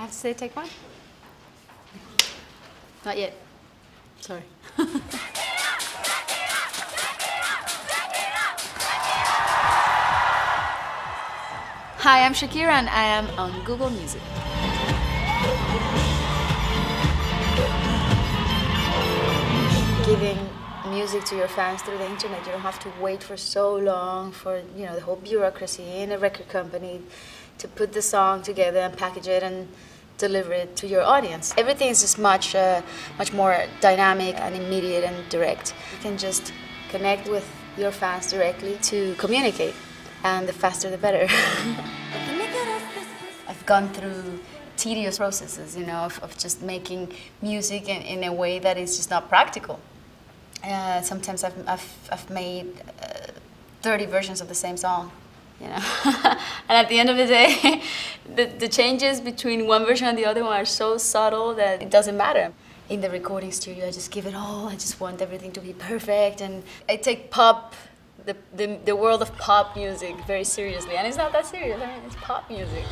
have to say take one? Not yet. Sorry. Hi, I'm Shakira and I am on Google Music. Giving music to your fans through the internet, you don't have to wait for so long for the whole bureaucracy in a record company to put the song together and package it and deliver it to your audience. Everything is just much more dynamic and immediate and direct. You can just connect with your fans directly to communicate, and the faster the better. I've gone through tedious processes, of just making music in a way that is just not practical. Sometimes I've made 30 versions of the same song, and at the end of the day, the changes between one version and the other one are so subtle that it doesn't matter. In the recording studio, I just give it all. I just want everything to be perfect, and I take pop, the world of pop music very seriously, and it's not that serious. I mean, it's pop music.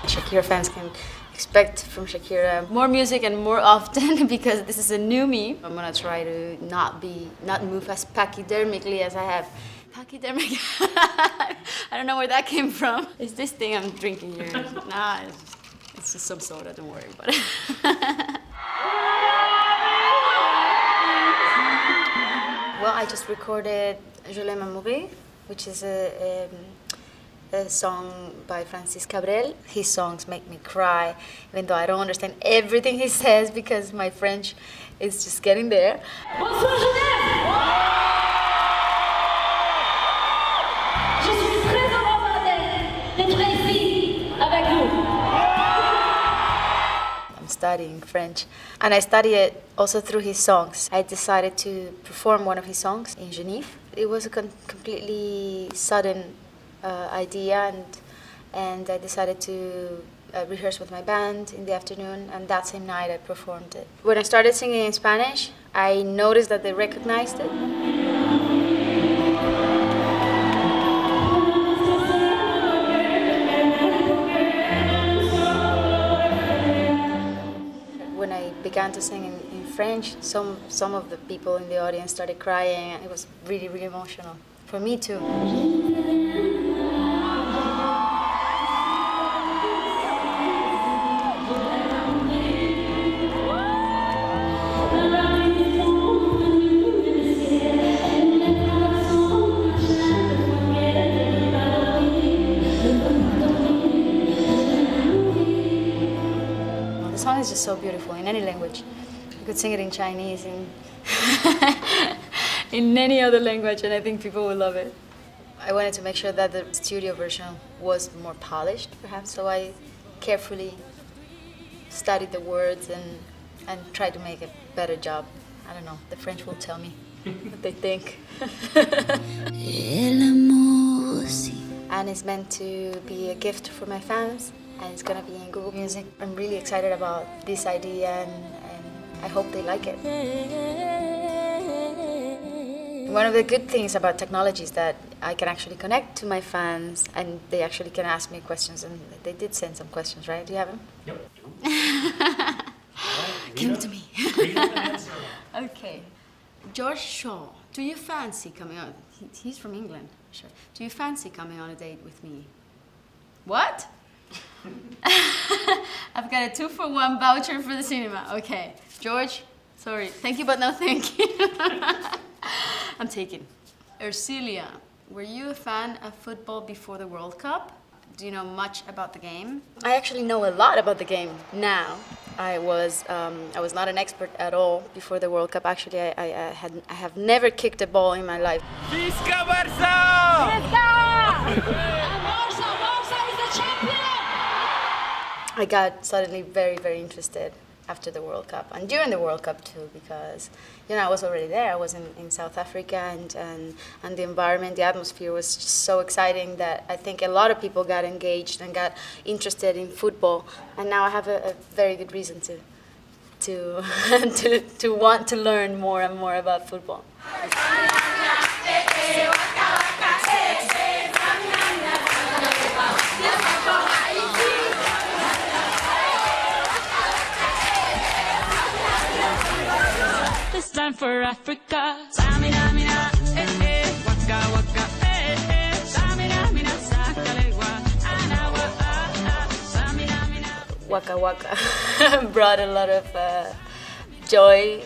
Shakira fans can expect from Shakira more music and more often because this is a new me. I'm gonna try to not move as pachydermically as I have. Pachydermic? I don't know where that came from. It's this thing I'm drinking here. Nah, it's just some soda, don't worry about it. Well, I just recorded Je l'aime à mourir, which is a song by Francis Cabrel. His songs make me cry, even though I don't understand everything he says because my French is just getting there. Bonsoir Genève! Je suis très heureuse d'être ici avec vous. I'm studying French, and I study it also through his songs. I decided to perform one of his songs in Genève. It was a completely sudden idea, and I decided to rehearse with my band in the afternoon, and that same night I performed it. When I started singing in Spanish, I noticed that they recognized it. When I began to sing in French, some of the people in the audience started crying, and it was really, really emotional. For me too. The song is just so beautiful in any language. You could sing it in Chinese, in any other language, and I think people will love it. I wanted to make sure that the studio version was more polished, perhaps, so I carefully studied the words and tried to make a better job. I don't know, the French will tell me what they think. And it's meant to be a gift for my fans, and it's gonna be in Google Music. I'm really excited about this idea, and I hope they like it. One of the good things about technology is that I can actually connect to my fans, and they actually can ask me questions, and they did send some questions, right? Do you have them? Yep. Give them to me. Okay. George Shaw, do you fancy coming on? He's from England, sure. Do you fancy coming on a date with me? What? I've got a 2-for-1 voucher for the cinema. Okay. George, sorry. Thank you, but no thank you. I'm taken. Ercilia, were you a fan of football before the World Cup? Do you know much about the game? I actually know a lot about the game now. I was not an expert at all before the World Cup. Actually, I have never kicked a ball in my life. Visca Barça! Barça is the champion! I got suddenly very, very interested after the World Cup, and during the World Cup too, because I was already there. I was in South Africa, and the environment, the atmosphere was just so exciting that I think a lot of people got engaged and got interested in football, and now I have a very good reason to want to learn more and more about football. this time for Africa. Samina, mina, waka, waka, samina, mina, sakalegua, anawa, samina, mina. Waka Waka brought a lot of joy.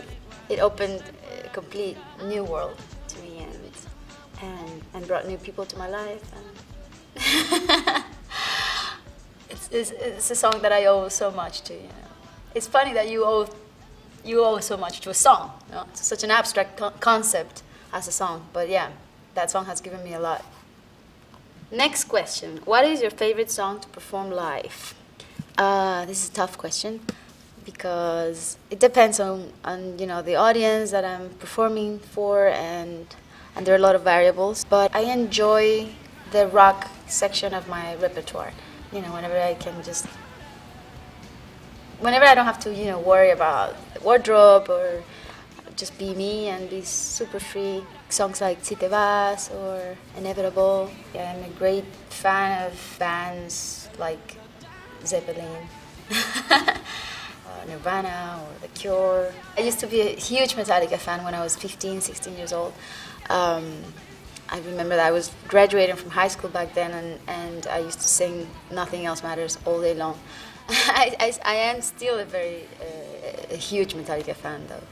It opened a complete new world to me and brought new people to my life. And it's a song that I owe so much to. It's funny that you owe so much to a song. It's such an abstract concept as a song, but yeah, that song has given me a lot. Next question: what is your favorite song to perform live? This is a tough question because it depends on the audience that I'm performing for, and there are a lot of variables. But I enjoy the rock section of my repertoire. Whenever I don't have to worry about the wardrobe or just be me and be super free. Songs like Si Te Vas or Inevitable. Yeah, I'm a great fan of bands like Zeppelin, Nirvana, or The Cure. I used to be a huge Metallica fan when I was 15, 16 years old. I remember that I was graduating from high school back then, and I used to sing Nothing Else Matters all day long. I am still a huge Metallica fan, though.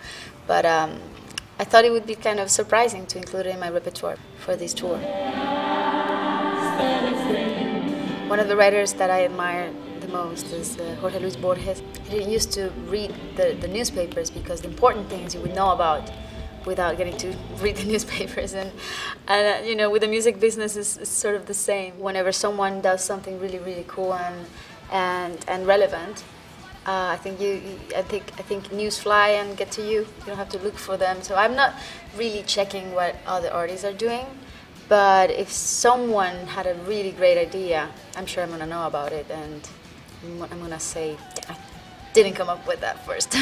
But I thought it would be kind of surprising to include it in my repertoire for this tour. One of the writers that I admire the most is Jorge Luis Borges. He used to read the newspapers because the important things you would know about without getting to read the newspapers. And with the music business, it's sort of the same. Whenever someone does something really, really cool and relevant, I think news fly and get to you. You don't have to look for them. So I'm not really checking what other artists are doing. But if someone had a really great idea, I'm sure I'm going to know about it, and I'm going to say, yeah, I didn't come up with that first.